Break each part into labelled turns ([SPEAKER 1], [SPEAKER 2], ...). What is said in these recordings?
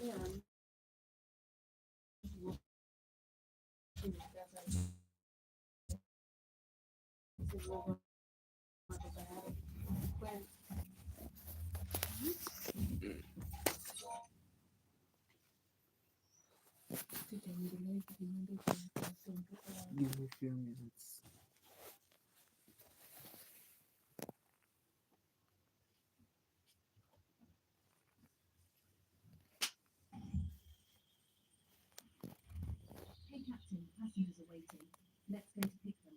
[SPEAKER 1] Give me a few minutes.
[SPEAKER 2] Hey Captain, passengers are waiting. Let's go to pick them.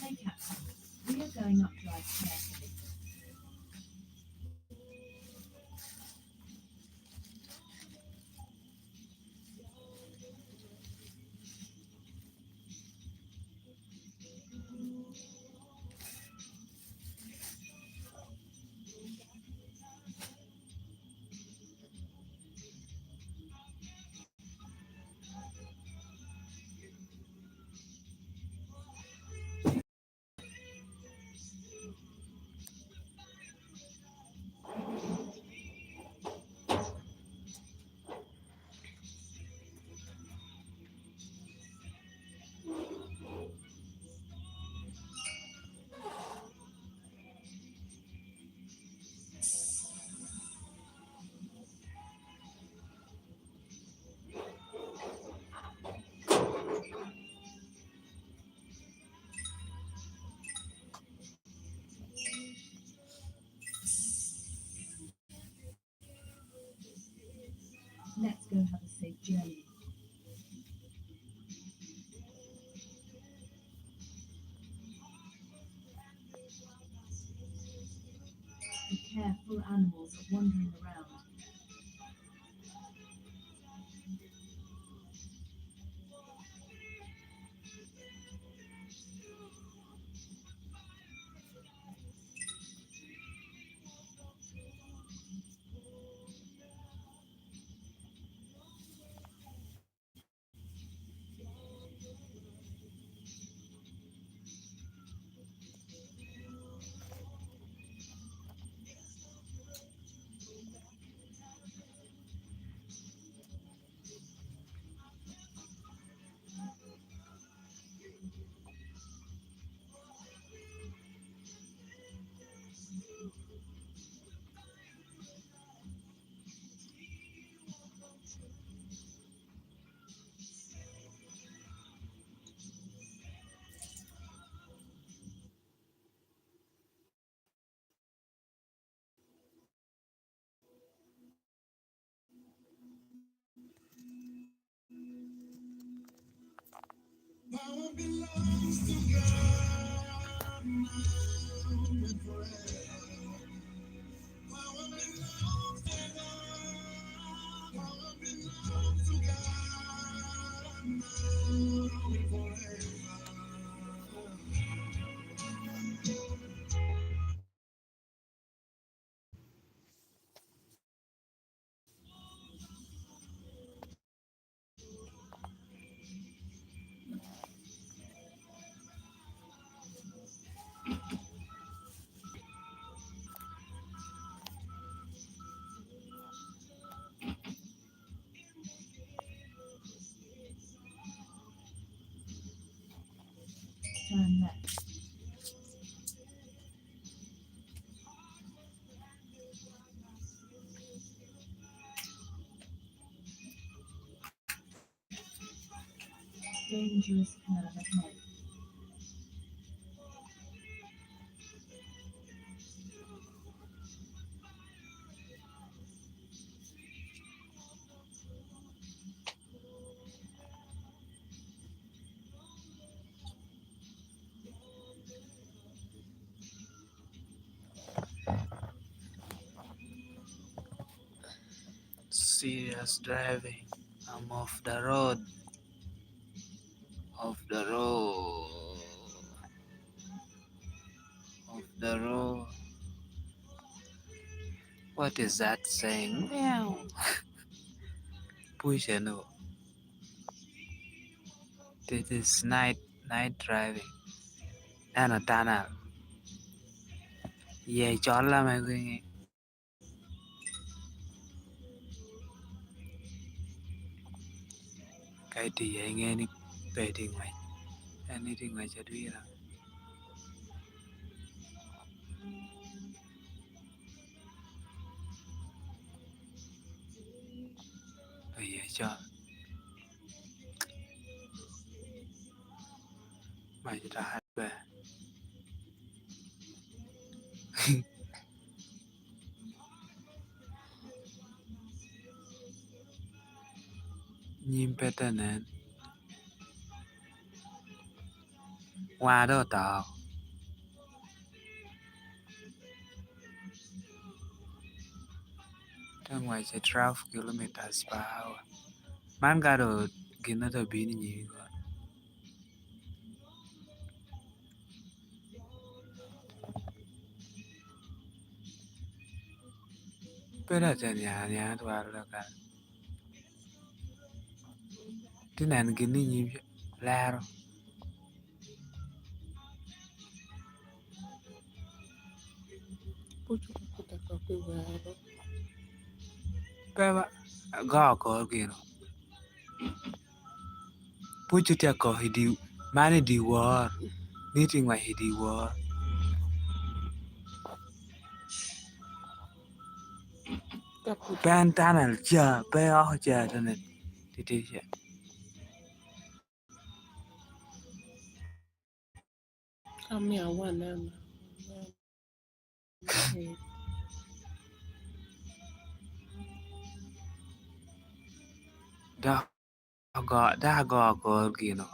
[SPEAKER 2] Hey Captain, we are going up drive carefully. Let's go have a safe journey. Be careful, animals are wandering around.
[SPEAKER 3] Power belongs to God now and forever. Power belongs to God. Power belongs to God now and forever.
[SPEAKER 2] turn left. Dangerous curve ahead.
[SPEAKER 1] Serious driving. I'm off the road. Off the road. Off the road. What is that saying? Meow. Push no. This is night driving. And a tunnel. Yeah, chola my going. Cái thì ấy nghe ni bề thì ngoài. Anh đi thì ngoài cho đi là. Bây giờ cho. Mày ra hát bè. Nhìn bè tên nên. Qua đó tao. Ra ngoài sẽ 12 kilometers per hour. Man gado gina to bini nyi go. Pera chen ya to ara ka. Tinan gini nyi laro.
[SPEAKER 3] Puchu kutaka kwewaro.
[SPEAKER 1] Pera go ko gino. Puchu tia ko hidi mani di war. Meeting my hidi war.
[SPEAKER 3] Kapuchu.
[SPEAKER 1] Pen tunnel cha pe oh cha tane. Titi cha.
[SPEAKER 3] Kami awana na.
[SPEAKER 1] Da go ko gino.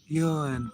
[SPEAKER 1] Yo and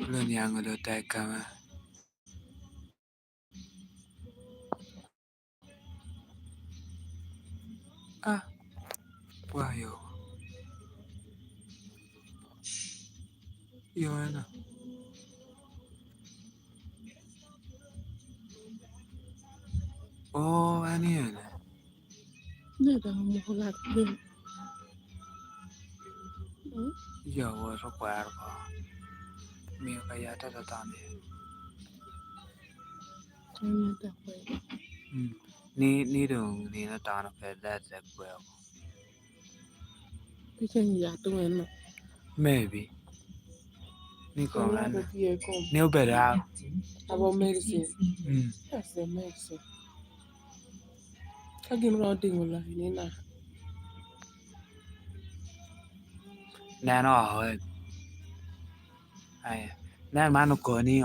[SPEAKER 1] Lun yang lo tai kama. Ah, wah yo. Yo na. Oh, ani na.
[SPEAKER 3] Neda muholat din.
[SPEAKER 1] Yo wo ro kwar ko. Miyo kaya ta tani.
[SPEAKER 3] Kanya da kwe.
[SPEAKER 1] Ni dong ni na tano ke that well.
[SPEAKER 3] Pichen ya tuwena.
[SPEAKER 1] Maybe. Ni ko
[SPEAKER 3] Kanya
[SPEAKER 1] ran.
[SPEAKER 3] da tiye kom.
[SPEAKER 1] Ni better.
[SPEAKER 2] Captain,
[SPEAKER 3] About
[SPEAKER 2] 20
[SPEAKER 3] medicine.
[SPEAKER 2] meters.
[SPEAKER 3] That's the medicine. Kagin routing wala hinina.
[SPEAKER 1] Nan oh. Ay. Nan mano ko ni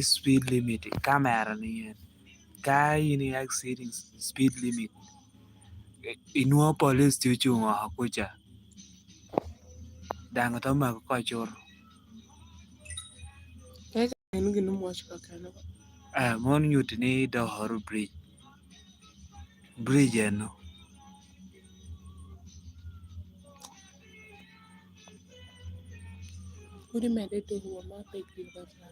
[SPEAKER 1] speed limit camera ni yan. Kaya ni exceeding speed limit. Inuwa police chuchu nga kucha. Dang to ma ko chor.
[SPEAKER 3] Kaya inu ginu mwach ka kana ba.
[SPEAKER 1] Mon yut ni the horror bridge. Bridge no.
[SPEAKER 3] Kuri mede to huwa ma pek liver sa.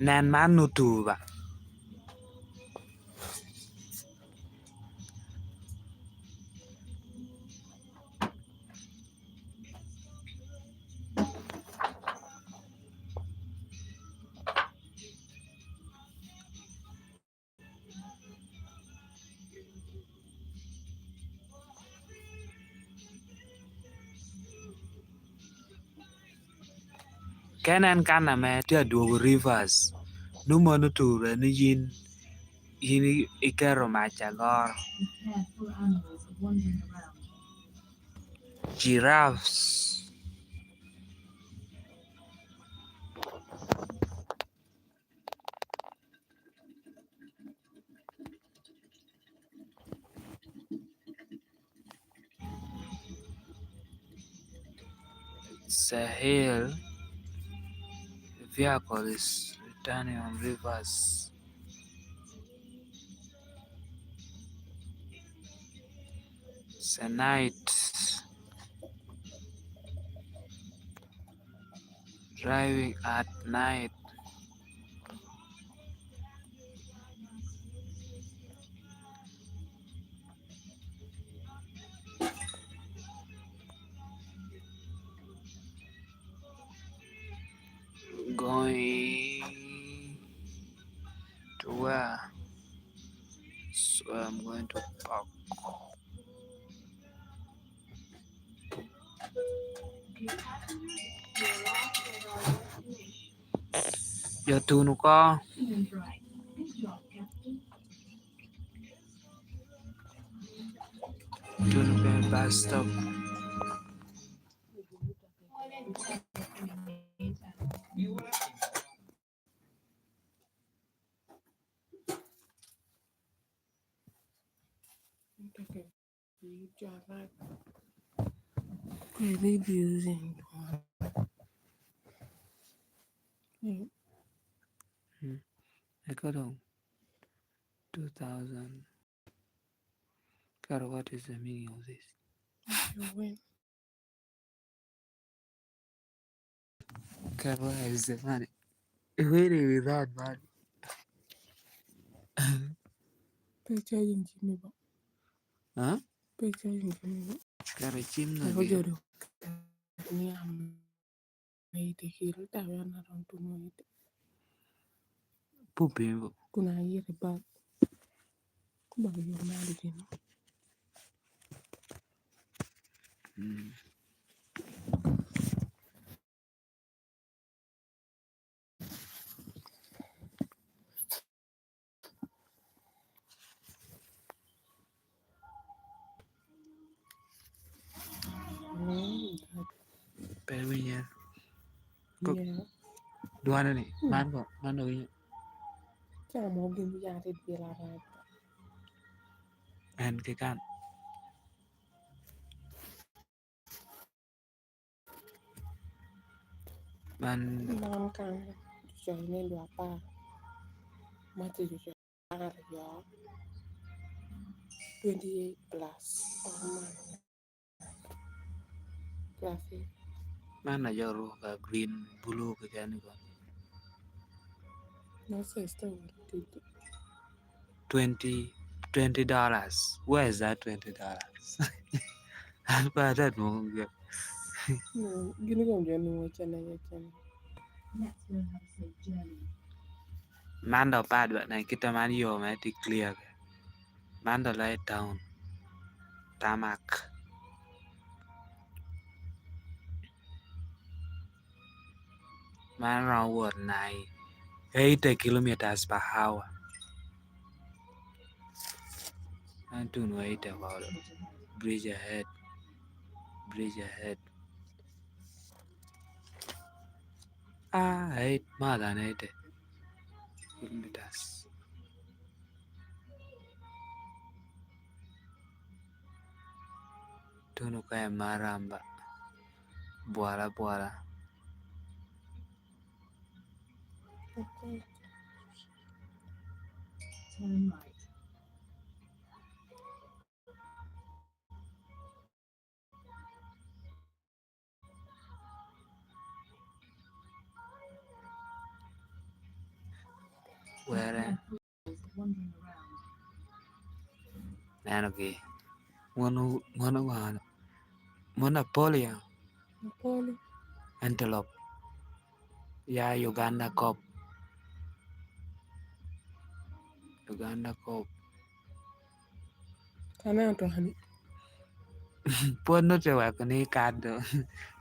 [SPEAKER 1] Nen man nutuba. Kenen kana me tia duogo rivers. Numo nuture ni yin ikero machagor.
[SPEAKER 2] Be careful, animals are wandering around.
[SPEAKER 1] Giraffes. Sahel vehicle is returning on rivers. It's a night. Driving at night. Going to where? So I'm going to park. Giờ tu nó có
[SPEAKER 2] Seems right. Good job, Captain.
[SPEAKER 1] tu nó cái bus stop.
[SPEAKER 3] Really using
[SPEAKER 1] I got on 2000. God, what is the meaning of this?
[SPEAKER 3] you win.
[SPEAKER 1] God, where is the money? Really without money.
[SPEAKER 3] Picture in Jimmy.
[SPEAKER 1] Huh?
[SPEAKER 3] Picture in Jimmy.
[SPEAKER 1] Gotta chim
[SPEAKER 3] I
[SPEAKER 1] no
[SPEAKER 3] was
[SPEAKER 1] gear.
[SPEAKER 3] your made the hero. I ran around to know it.
[SPEAKER 1] Pooping.
[SPEAKER 3] Kuna hear about your marriage.
[SPEAKER 1] Pero yeah.
[SPEAKER 3] Yeah.
[SPEAKER 1] Duana ni. Man ko. Man ko yun.
[SPEAKER 3] Kaya mo giniyari bila right.
[SPEAKER 1] And kikan. Man.
[SPEAKER 3] Mom can join in your bar. Mati you are your 28 plus. Oh my. Graphic.
[SPEAKER 1] Man na jaro ka green blue kikan ko.
[SPEAKER 3] No sister will do it.
[SPEAKER 1] 20 $20. Where is that $20? Alpa that mo.
[SPEAKER 3] No, gini kong dyan mo channel ya channel.
[SPEAKER 2] Let's go have a safe journey.
[SPEAKER 1] Man do pad ba na kita man yo ma ti clear. Man do lay down. Tamak. Man round word 80 kilometers per hour. And to know 80 about it. Bridge ahead. Bridge ahead. Ah, 8 more than 80 kilometers. Tunu kaya maramba. Buara buara.
[SPEAKER 3] Okay.
[SPEAKER 2] Turn right.
[SPEAKER 1] Bere
[SPEAKER 2] Wandering around.
[SPEAKER 1] nano ki ngono wana mona polio
[SPEAKER 3] Pole.
[SPEAKER 1] antelope ya Uganda cop
[SPEAKER 3] Kana to hani.
[SPEAKER 1] pon no te wa ni kado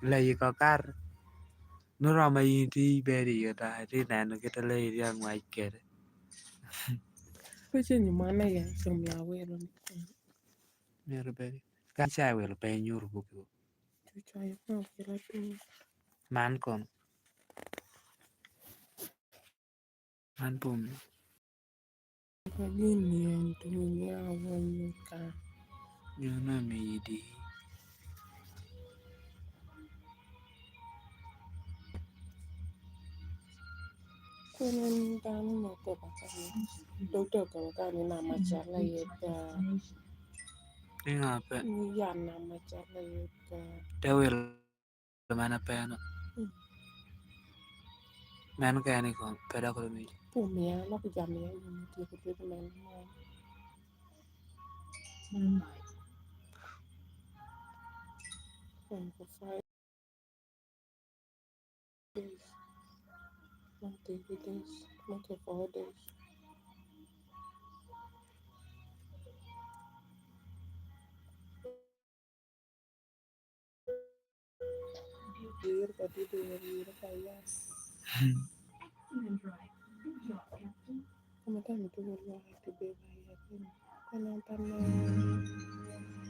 [SPEAKER 1] le ko kar no rama yiti beri yo ta ti nano kita le ya ngwai kere
[SPEAKER 3] Weche ni mana ya som ya welo ni.
[SPEAKER 1] mero beri kan cha wel pe nyur buku
[SPEAKER 3] Chucha ya pa kila tu.
[SPEAKER 1] man kon man pum
[SPEAKER 3] Kagini ya ntumi ya wonyo ka.
[SPEAKER 1] yo na mi di
[SPEAKER 3] Kunen dani no te bakani. Doktor kan kani na machala yeta.
[SPEAKER 1] inga pe
[SPEAKER 3] Ni ya na machala yeta.
[SPEAKER 1] te wel mana pe no man ka ni kon pe da ko mi
[SPEAKER 3] Pumia lo ku jamia yun ti ku tu men mo.
[SPEAKER 2] Moonlight.
[SPEAKER 3] And for 5 days. Not 3 days. Not 4 days. Year ka di year ka ya.
[SPEAKER 2] Excellent drive. Good job, Captain.
[SPEAKER 3] Kama kama tu wala to be ba ya. Kana pana